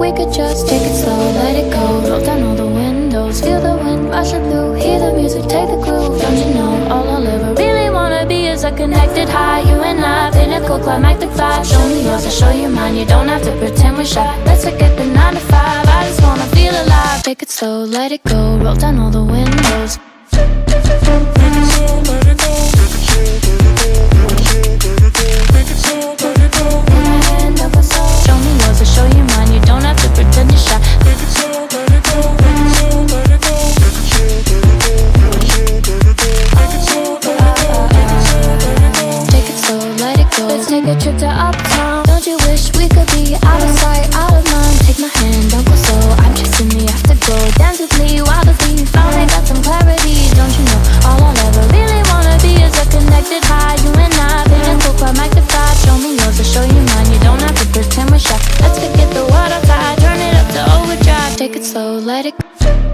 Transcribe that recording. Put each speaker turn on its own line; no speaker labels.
we could just take it slow, let it go. Roll down all the windows, feel the wind rushing through. Hear the music, take the groove. Don't you know, all I'll ever really wanna be is a connected high. You and I, pinnacle, climactic vibe. Show me yours, I'll show you mine. You don't have to pretend we're shy. Let's forget the 9 to 5, I just wanna feel alive. Take it slow, let it go. Roll down all the windows. Show me yours, I'll show you mine. You don't have to pretend you're shy. Take it slow, let it go. Let's take a trip to uptown. Don't you wish we could be out of sight, out of mind? Take my hand, don't go slow. I'm chasing the afterglow. Dance with me while the beat finally got some clarity. Don't you know, all I'll ever really wanna be is a connected high. You and I, pinnacle, climactic vibe. Show me yours, I'll show you mine. You don't have to pretend we're shy. Let's forget the world outside, turn it up to overdrive. Take it slow, let it go.